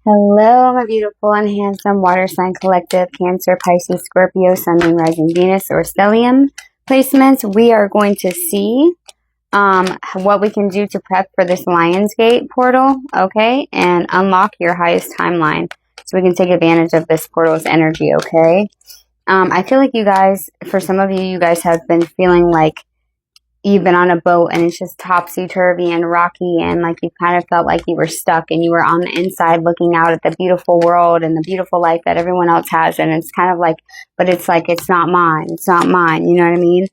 Hello, my beautiful and handsome water sign collective, Cancer, Pisces, Scorpio, Sun, Moon, Rising, Venus, or stellium placements. We are going to see what we can do to prep for this Lionsgate portal, okay, and unlock your highest timeline so we can take advantage of this portal's energy, okay? I feel like you guys, for some of you, you guys have been feeling like you've been on a boat and it's just topsy-turvy and rocky, and like you kind of felt like you were stuck and you were on the inside looking out at the beautiful world and the beautiful life that everyone else has, and it's kind of like, but it's like, it's not mine, you know what I mean?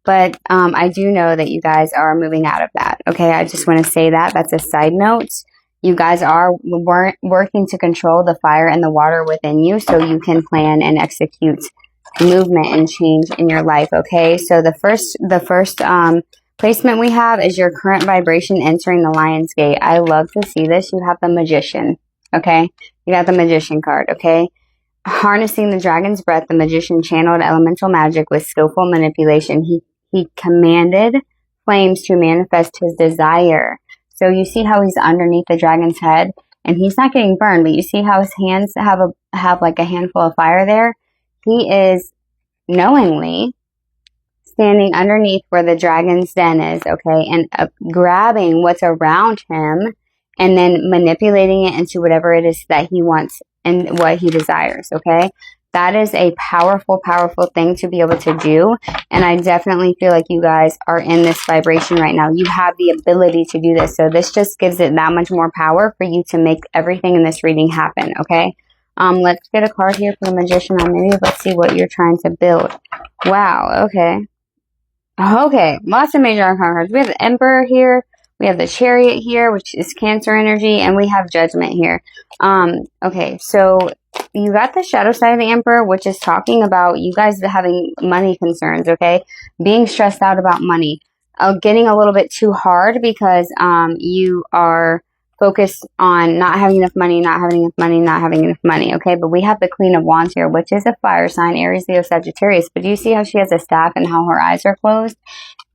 But I do know that you guys are moving out of that, okay? I just want to say that. That's a side note. You guys are working to control the fire and the water within you so you can plan and execute movement and change in your life, okay? So the first placement we have is your current vibration entering the Lion's Gate. I love to see this. You have the Magician, okay? You got the Magician card, okay? Harnessing the dragon's breath, the magician channeled elemental magic with skillful manipulation. He commanded flames to manifest his desire. So you see how he's underneath the dragon's head and he's not getting burned, but you see how his hands have like a handful of fire there? He is knowingly standing underneath where the dragon's den is, okay, and grabbing what's around him and then manipulating it into whatever it is that he wants and what he desires, okay? That is a powerful, powerful thing to be able to do, and I definitely feel like you guys are in this vibration right now. You have the ability to do this, so this just gives it that much more power for you to make everything in this reading happen, okay? Let's get a card here for the Magician, or maybe let's see what you're trying to build. Wow, okay. Okay, lots of major arcana cards. We have the Emperor here, we have the Chariot here, which is Cancer energy, and we have Judgment here. Okay, so you got the shadow side of the Emperor, which is talking about you guys having money concerns, okay? Being stressed out about money. Getting a little bit too hard because you are focused on not having enough money, okay? But we have the Queen of Wands here, which is a fire sign, Aries, Leo, Sagittarius. But do you see how she has a staff and how her eyes are closed?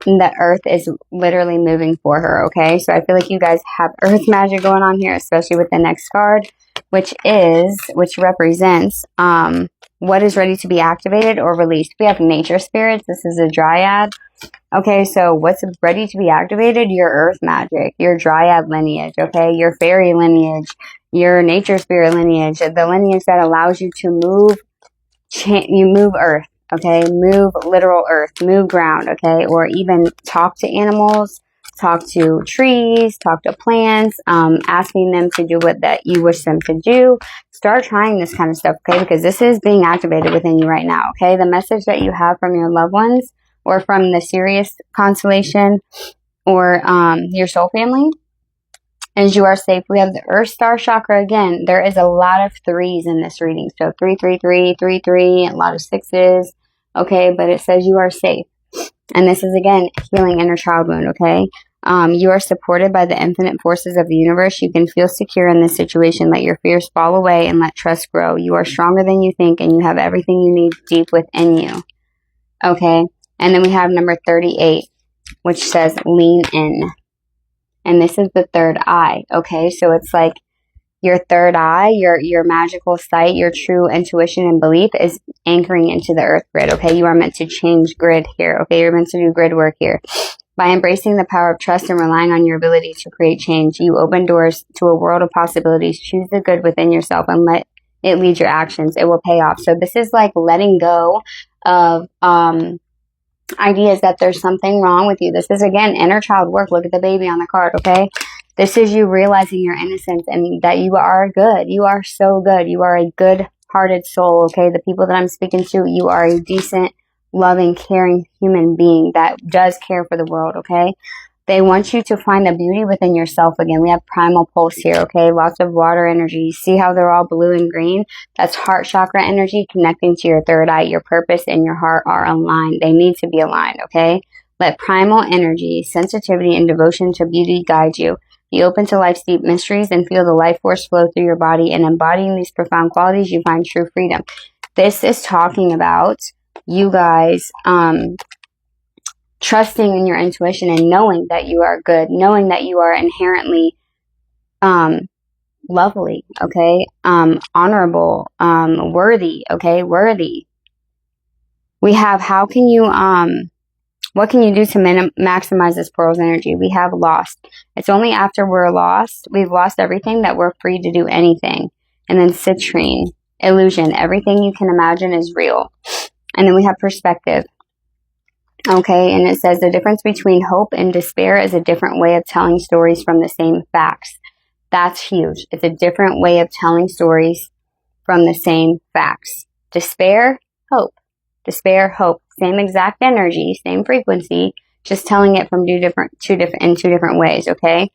And the earth is literally moving for her, okay? So I feel like you guys have earth magic going on here, especially with the next card, which represents what is ready to be activated or released. We have nature spirits. This is a dryad. Okay, so what's ready to be activated? Your earth magic, your dryad lineage, okay? Your fairy lineage, your nature spirit lineage, the lineage that allows you to move, you move earth, okay? Move literal earth, move ground, okay? Or even talk to animals, talk to trees, talk to plants, asking them to do what that you wish them to do. Start trying this kind of stuff, okay? Because this is being activated within you right now, okay? The message that you have from your loved ones or from the Sirius constellation or your soul family is you are safe. We have the Earth Star Chakra again. There is a lot of threes in this reading. So 333, 33, a lot of sixes, okay? But it says you are safe. And this is, again, healing inner child wound, okay? You are supported by the infinite forces of the universe. You can feel secure in this situation. Let your fears fall away and let trust grow. You are stronger than you think, and you have everything you need deep within you, okay? And then we have number 38, which says lean in. And this is the third eye, okay? So it's like your third eye, your magical sight, your true intuition and belief is anchoring into the earth grid, okay? You are meant to change grid here, okay? You're meant to do grid work here. By embracing the power of trust and relying on your ability to create change, you open doors to a world of possibilities. Choose the good within yourself and let it lead your actions. It will pay off. So this is like letting go of ideas that there's something wrong with you. This is, again, inner child work. Look at the baby on the card, okay? This is you realizing your innocence and that you are good. You are so good. You are a good-hearted soul, okay? The people that I'm speaking to, you are a decent, loving, caring human being that does care for the world, okay? They want you to find the beauty within yourself again. We have primal pulse here, okay? Lots of water energy. See how they're all blue and green? That's heart chakra energy connecting to your third eye. Your purpose and your heart are aligned. They need to be aligned, okay? Let primal energy, sensitivity, and devotion to beauty guide you. Be open to life's deep mysteries and feel the life force flow through your body. And embodying these profound qualities, you find true freedom. This is talking about you guys trusting in your intuition and knowing that you are good, knowing that you are inherently lovely, okay? Honorable, worthy, okay? Worthy. We have, how can you, what can you do to maximize this portal's energy? We have lost. It's only after we're lost, we've lost everything, that we're free to do anything. And then citrine, illusion. Everything you can imagine is real. And then we have perspective. Okay, and it says the difference between hope and despair is a different way of telling stories from the same facts. That's huge. It's a different way of telling stories from the same facts. Despair, hope. Despair, hope. Same exact energy, same frequency, just telling it from two different ways, okay?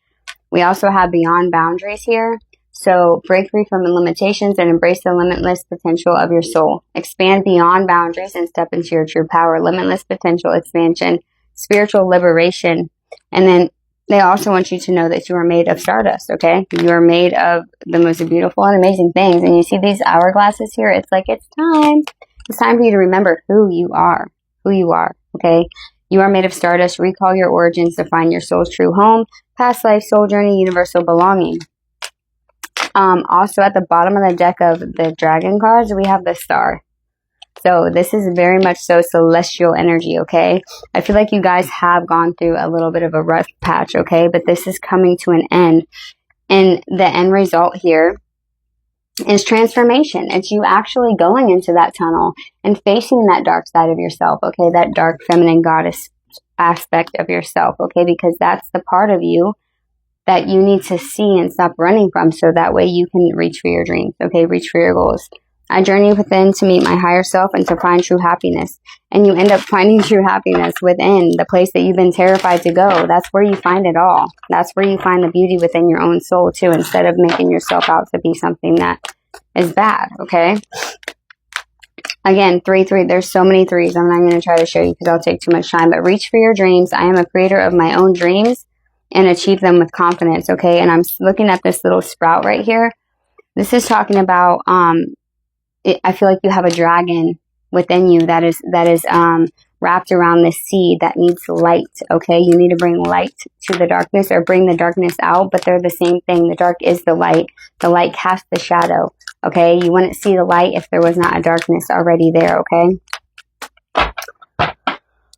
We also have beyond boundaries here. So break free from limitations and embrace the limitless potential of your soul. Expand beyond boundaries and step into your true power. Limitless potential, expansion, spiritual liberation. And then they also want you to know that you are made of stardust, okay? You are made of the most beautiful and amazing things. And you see these hourglasses here? It's like, it's time. It's time for you to remember who you are, okay? You are made of stardust. Recall your origins to find your soul's true home, past life, soul journey, universal belonging. Also at the bottom of the deck of the dragon cards, we have the star. So this is very much so celestial energy, okay? I feel like you guys have gone through a little bit of a rough patch, okay? But this is coming to an end. And the end result here is transformation. It's you actually going into that tunnel and facing that dark side of yourself, okay? That dark feminine goddess aspect of yourself, okay? Because that's the part of you that you need to see and stop running from, so that way you can reach for your dreams, okay? Reach for your goals. I journey within to meet my higher self and to find true happiness. And you end up finding true happiness within the place that you've been terrified to go. That's where you find it all. That's where you find the beauty within your own soul too, instead of making yourself out to be something that is bad, okay? Again, 3, 3. There's so many threes. I'm not going to try to show you because I'll take too much time. But reach for your dreams. I am a creator of my own dreams and achieve them with confidence, okay? And I'm looking at this little sprout right here. This is talking about, I feel like you have a dragon within you that is wrapped around this seed that needs light, okay? You need to bring light to the darkness, or bring the darkness out, but they're the same thing. The dark is the light. The light casts the shadow, okay? You wouldn't see the light if there was not a darkness already there, okay?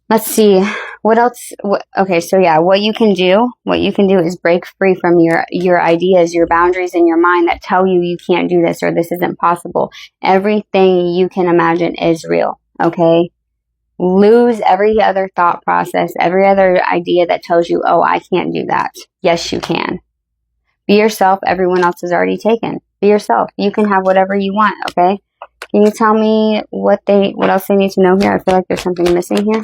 Let's see. What else? Okay, so yeah, what you can do is break free from your ideas, your boundaries in your mind that tell you you can't do this or this isn't possible. Everything you can imagine is real, okay? Lose every other thought process, every other idea that tells you, oh, I can't do that. Yes, you can. Be yourself. Everyone else is already taken. Be yourself. You can have whatever you want, okay? Can you tell me what else they need to know here? I feel like there's something missing here.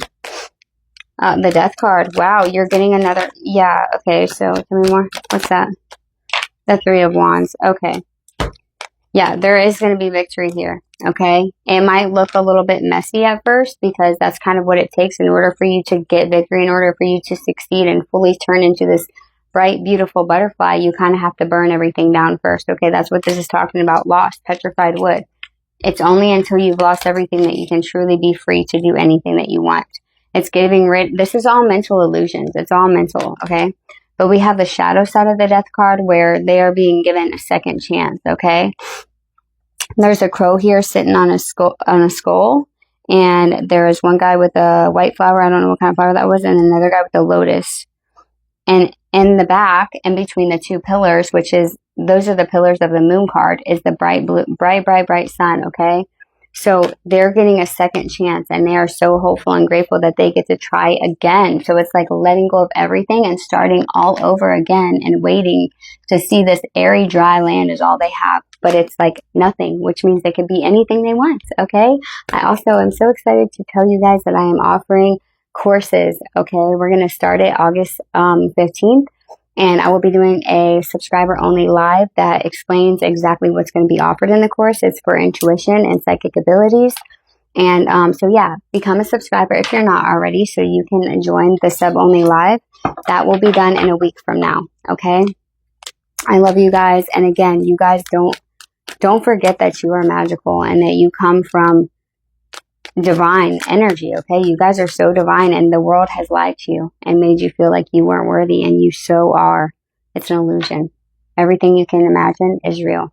The death card. Wow, you're getting another. Yeah, okay, so tell me more. What's that? The 3 of Wands. Okay. Yeah, there is going to be victory here, okay? It might look a little bit messy at first because that's kind of what it takes in order for you to get victory, in order for you to succeed and fully turn into this bright, beautiful butterfly. You kind of have to burn everything down first, okay? That's what this is talking about. Lost, petrified wood. It's only until you've lost everything that you can truly be free to do anything that you want. It's getting rid. This is all mental illusions. It's all mental, okay? But we have the shadow side of the death card where they are being given a second chance, okay? There's a crow here sitting on a skull, and there is one guy with a white flower. I don't know what kind of flower that was, and another guy with a lotus. And in the back, in between the 2 pillars, those are the pillars of the moon card, is the bright sun, okay? So they're getting a second chance, and they are so hopeful and grateful that they get to try again. So it's like letting go of everything and starting all over again and waiting to see this airy, dry land is all they have. But it's like nothing, which means they can be anything they want, okay? I also am so excited to tell you guys that I am offering courses, okay? We're going to start it August 15th. And I will be doing a subscriber-only live that explains exactly what's going to be offered in the course. It's for intuition and psychic abilities. And so, yeah, become a subscriber if you're not already so you can join the sub-only live. That will be done in a week from now, okay? I love you guys. And again, you guys don't forget that you are magical and that you come from divine energy, okay? You guys are so divine, and the world has lied to you and made you feel like you weren't worthy, and you so are. It's an illusion. Everything you can imagine is real.